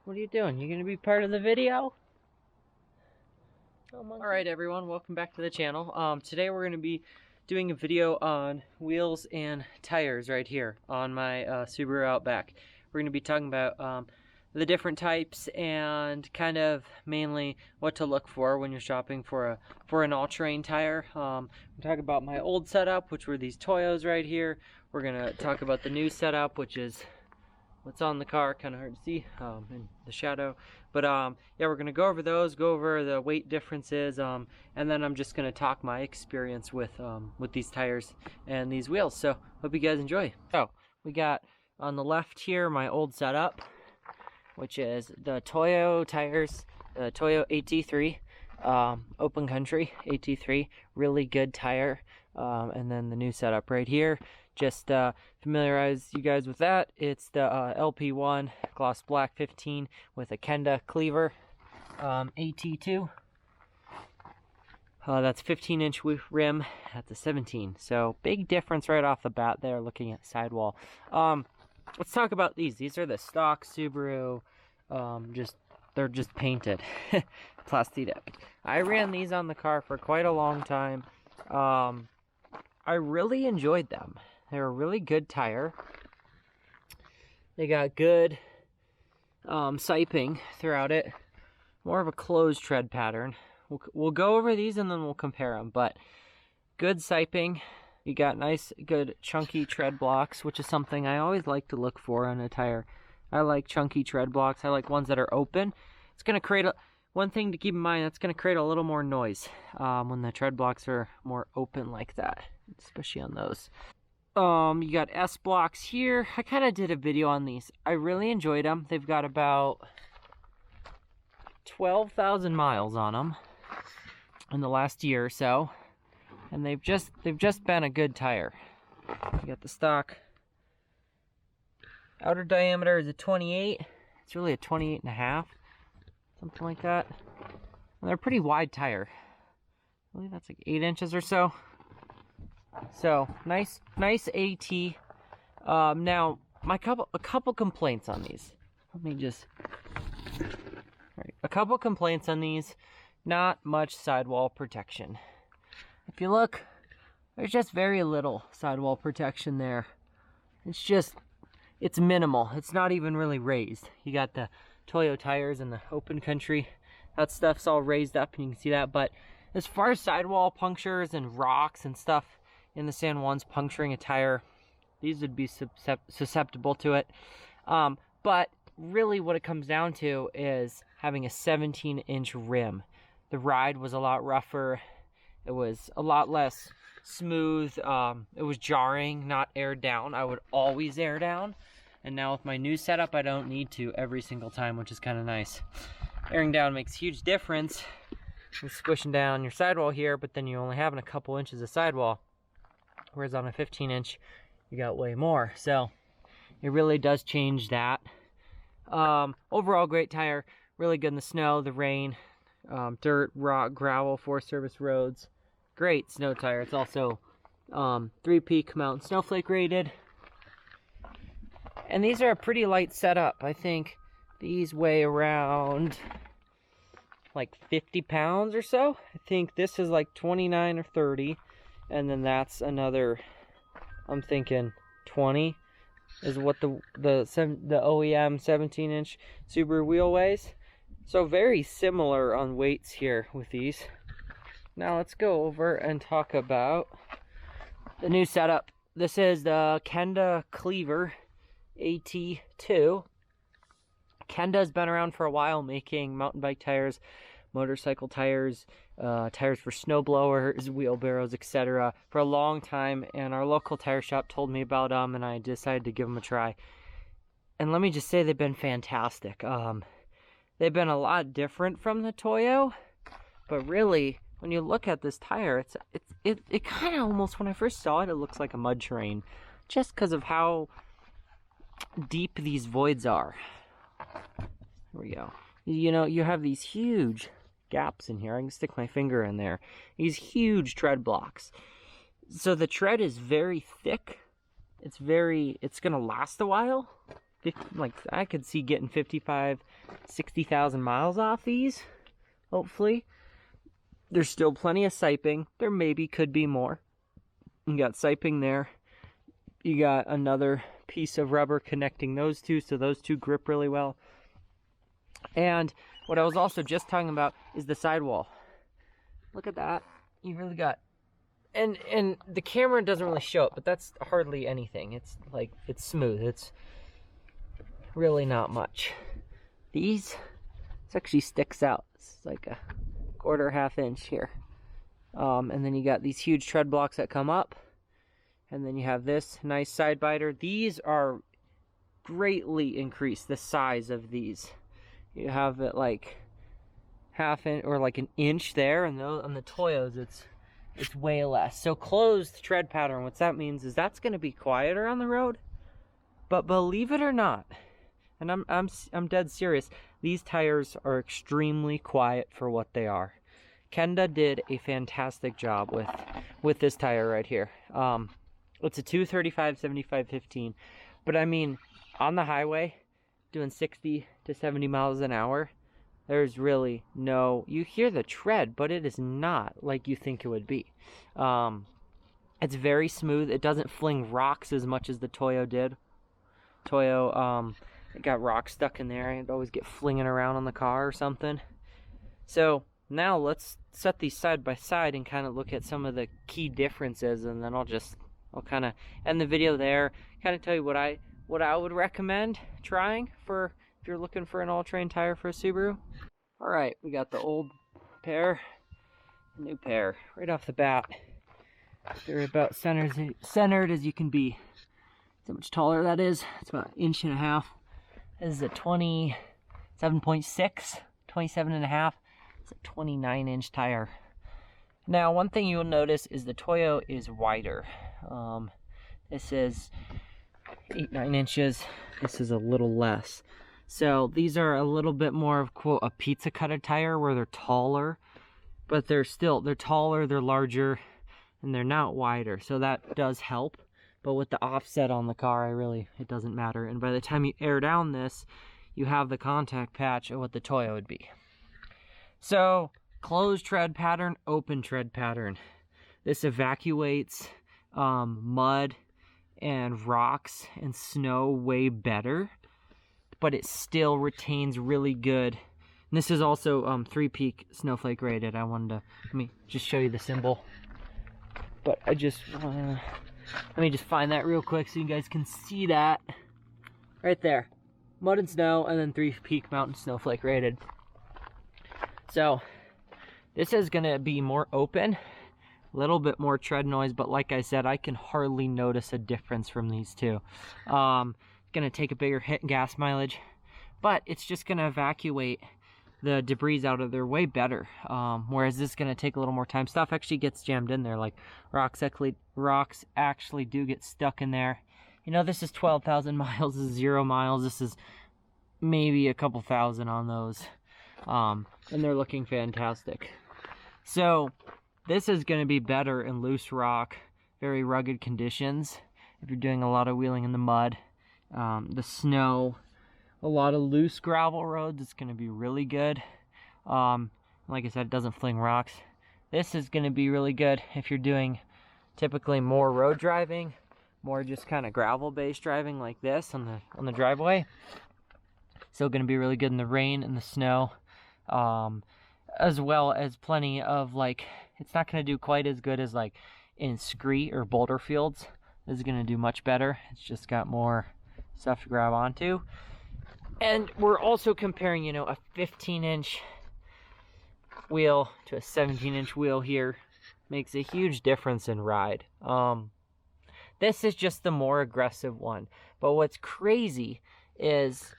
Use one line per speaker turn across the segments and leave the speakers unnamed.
What are you doing? You gonna be part of the video? Alright everyone, welcome back to the channel. Today we're gonna be doing a video on wheels and tires right here on my Subaru Outback. We're gonna be talking about the different types and kind of mainly what to look for when you're shopping for an all-terrain tire. We're talking about my old setup, which were these Toyos right here. We're gonna talk about the new setup, which is what's on the car, kind of hard to see in the shadow, but yeah, we're gonna go over those, go over the weight differences, and then I'm just gonna talk my experience with these tires and these wheels. So hope you guys enjoy. So we got on the left here my old setup, which is the Toyo tires, the Toyo AT3 open country AT3, really good tire, and then the new setup right here. Just familiarize you guys with that. It's the LP1 gloss black 15 with a Kenda Klever AT2. That's 15-inch rim. That's a 17. So big difference right off the bat there. Looking at sidewall. Let's talk about these. These are the stock Subaru. They're just painted, plastic. I ran these on the car for quite a long time. I really enjoyed them. They're a really good tire. They got good siping throughout it. More of a closed tread pattern. We'll go over these and then we'll compare them. But good siping. You got nice, good, chunky tread blocks, which is something I always like to look for on a tire. I like chunky tread blocks. I like ones that are open. It's going to create one thing to keep in mind, that's going to create a little more noise when the tread blocks are more open like that, especially on those. You got S blocks here. I kind of did a video on these. I really enjoyed them. They've got about 12,000 miles on them in the last year or so, and they've just been a good tire. You got the stock outer diameter is a 28. It's really a 28 and a half, something like that. And they're a pretty wide tire. I believe that's like 8 inches or so. So nice AT. Now a couple complaints on these. Let me just. Right, a couple complaints on these. Not much sidewall protection. If you look, there's just very little sidewall protection there. It's minimal. It's not even really raised. You got the Toyo tires in the open country. That stuff's all raised up, and you can see that. But as far as sidewall punctures and rocks and stuff in the San Juans puncturing a tire, these would be susceptible to it. But really what it comes down to is having a 17-inch rim. The ride was a lot rougher. It was a lot less smooth. It was jarring, not aired down. I would always air down. And now with my new setup, I don't need to every single time, which is kind of nice. Airing down makes a huge difference. You're squishing down your sidewall here, but then you're only having a couple inches of sidewall. Whereas on a 15-inch, you got way more. So it really does change that. Overall, great tire. Really good in the snow, the rain, dirt, rock, gravel, Forest Service roads. Great snow tire. It's also 3-peak Mountain Snowflake rated. And these are a pretty light setup. I think these weigh around like 50 pounds or so. I think this is like 29 or 30. And then that's another, I'm thinking 20 is what the OEM 17-inch Subaru wheel weighs. So very similar on weights here with these. Now let's go over and talk about the new setup. This is the Kenda Klever AT2. Kenda's been around for a while making mountain bike tires, motorcycle tires, tires for snowblowers, wheelbarrows, etc. for a long time, and our local tire shop told me about them, and I decided to give them a try. And let me just say, they've been fantastic. They've been a lot different from the Toyo, but really, when you look at this tire, it kind of almost, when I first saw it, it looks like a mud terrain, just because of how deep these voids are. Here we go. You know, you have these huge gaps in here. I can stick my finger in there. These huge tread blocks. So the tread is very thick. It's gonna last a while. like I could see getting 55, 60,000 miles off these, hopefully. There's still plenty of siping. There maybe could be more. You got siping there. You got another piece of rubber connecting those two, so those two grip really well. And what I was also just talking about is the sidewall. Look at that. You really got, and the camera doesn't really show it, but that's hardly anything. It's like, it's smooth. It's really not much. This actually sticks out. It's like a quarter, half inch here. And then you got these huge tread blocks that come up. And then you have this nice side biter. These are greatly increased, the size of these. You have it like half inch or like an inch there, and on the Toyos it's way less. So closed tread pattern, what that means is that's going to be quieter on the road. But believe it or not, and I'm dead serious, these tires are extremely quiet for what they are. Kenda did a fantastic job with this tire right here. It's a 235 75 15, but I mean, on the highway doing 60 to 70 miles an hour, there's really no, you hear the tread, but it is not like you think it would be. It's very smooth. It doesn't fling rocks as much as the Toyo did. Toyo, it got rocks stuck in there. I'd always get flinging around on the car or something. So now let's set these side by side and kind of look at some of the key differences, and then I'll kind of end the video there, kind of tell you what I would recommend trying for if you're looking for an all-terrain tire for a Subaru. All right, we got the old pair, the new pair, right off the bat. They're about centered as you can be. See how much taller that is? It's about an inch and a half. This is a 27.6, 27.5. It's a 29-inch tire. Now, one thing you'll notice is the Toyo is wider. This is 8-9 inches. This is a little less. So these are a little bit more of, quote, a pizza cutter tire where they're taller, but they're taller, they're larger, and they're not wider. So that does help. But with the offset on the car, it doesn't matter. And by the time you air down this, you have the contact patch of what the Toyo would be. So closed tread pattern, open tread pattern. This evacuates mud and rocks and snow way better, but it still retains really good. And this is also 3-peak snowflake rated. Let me just show you the symbol. But let me just find that real quick so you guys can see that. Right there. Mud and snow, and then 3-peak mountain snowflake rated. So this is gonna be more open, a little bit more tread noise, but like I said, I can hardly notice a difference from these two. Gonna take a bigger hit in gas mileage, but it's just gonna evacuate the debris out of there way better. Whereas this is gonna take a little more time. Stuff actually gets jammed in there, like rocks actually do get stuck in there. You know, this is 12,000 miles, this is 0 miles, this is maybe a couple thousand on those. And they're looking fantastic. So this is going to be better in loose rock, very rugged conditions. If you're doing a lot of wheeling in the mud, the snow, a lot of loose gravel roads, it's going to be really good. Like I said, it doesn't fling rocks. This is going to be really good if you're doing typically more road driving, more just kind of gravel-based driving like this on the driveway. Still going to be really good in the rain and the snow. As well as plenty of, like, it's not going to do quite as good as like in scree or boulder fields. This is going to do much better. It's just got more stuff to grab onto. And we're also comparing, you know, a 15-inch wheel to a 17-inch wheel here. Makes a huge difference in ride. This is just the more aggressive one. But what's crazy is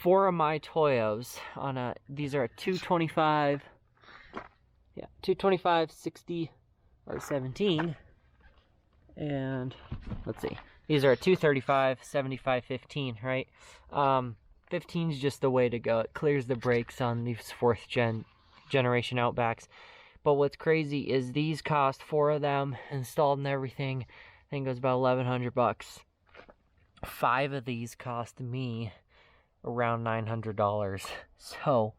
4 of my Toyos these are a 225, 225, 60, or 17, and let's see, these are a 235, 75, 15, right? 15 is just the way to go. It clears the brakes on these 4th generation Outbacks. But what's crazy is these cost, 4 of them installed and everything, I think it was about $1,100. 5 of these cost me around $900. So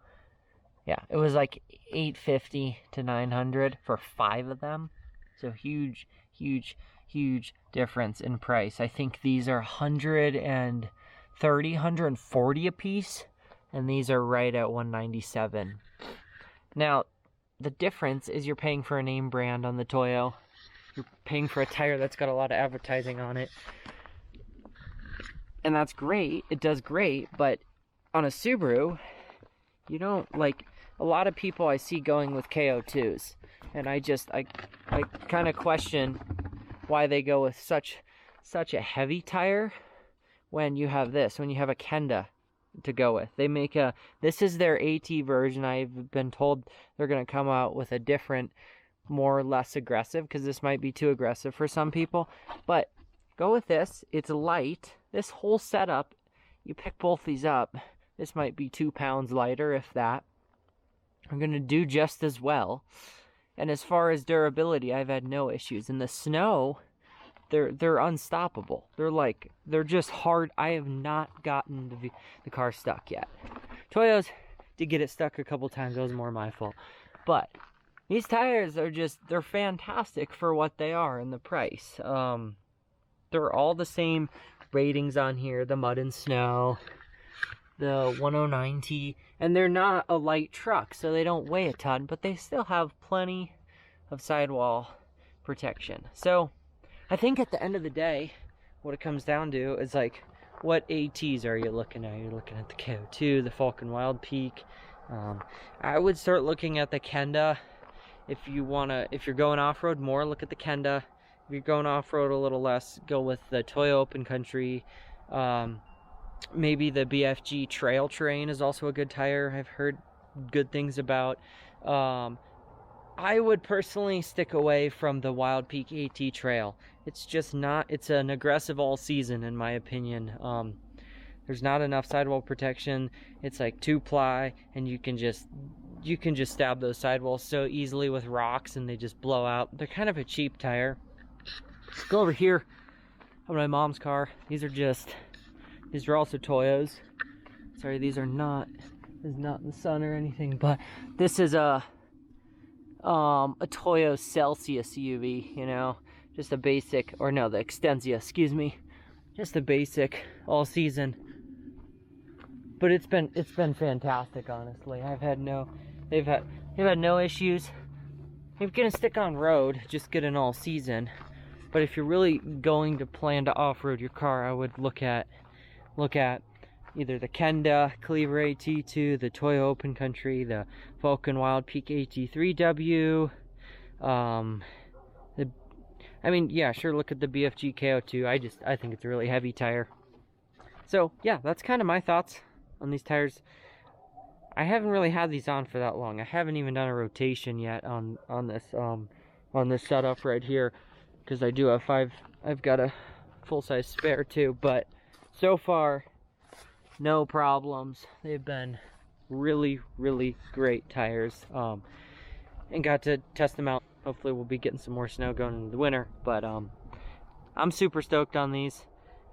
yeah, it was like $850 to $900 for 5 of them. So huge difference in price. I think these are $130, $140 a piece, and these are right at $197. Now, the difference is you're paying for a name brand on the Toyo. You're paying for a tire that's got a lot of advertising on it. And that's great. It does great, but on a Subaru, you don't, like, a lot of people I see going with KO2s. And I kind of question why they go with such a heavy tire when you have this, when you have a Kenda to go with. They make this is their AT version. I've been told they're going to come out with a different, more or less aggressive, because this might be too aggressive for some people. But go with this. It's light. This whole setup, you pick both these up, this might be 2 pounds lighter, if that. I'm going to do just as well. And as far as durability, I've had no issues. In the snow, they're unstoppable. They're just hard. I have not gotten the car stuck yet. Toyos did get it stuck a couple times. That was more my fault. But these tires are they're fantastic for what they are and the price. They're all the same ratings on here. The mud and snow, the 109T, and they're not a light truck, so they don't weigh a ton, but they still have plenty of sidewall protection. So I think at the end of the day, what it comes down to is, like, what ATs are you looking at? You're looking at the KO2, the Falcon Wild Peak. I would start looking at the Kenda. If you're going off-road more, look at the Kenda. If you're going off-road a little less, go with the Toyo Open Country. Maybe the BFG Trail Terrain is also a good tire. I've heard good things about. I would personally stick away from the Wild Peak AT Trail. It's just not, it's an aggressive all season in my opinion. There's not enough sidewall protection. It's like 2-ply, and you can just stab those sidewalls so easily with rocks and they just blow out. They're kind of a cheap tire. Go over here on my mom's car. These are also Toyos. Sorry, this is not in the sun or anything, but this is a Toyo Celsius UV, you know, just a basic, or no, the Extensia, excuse me, just a basic all season. But it's been fantastic, honestly. They've had no issues. If you're gonna stick on road, just get an all season. But if you're really going to plan to off-road your car, I would look at either the Kenda Klever AT2, the Toyo Open Country, the Falcon Wild Peak AT3W. Look at the BFG KO2. I think it's a really heavy tire. So yeah, that's kind of my thoughts on these tires. I haven't really had these on for that long. I haven't even done a rotation yet on this setup right here, because I do have 5. I've got a full-size spare too, but so far, no problems. They've been really great tires, and got to test them out. Hopefully we'll be getting some more snow going into the winter, but I'm super stoked on these.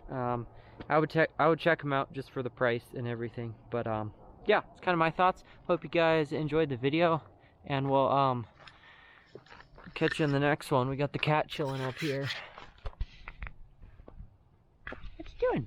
I would check them out just for the price and everything, but yeah, it's kind of my thoughts. Hope you guys enjoyed the video, and we'll catch you in the next one. We got the cat chilling up here. What you doing?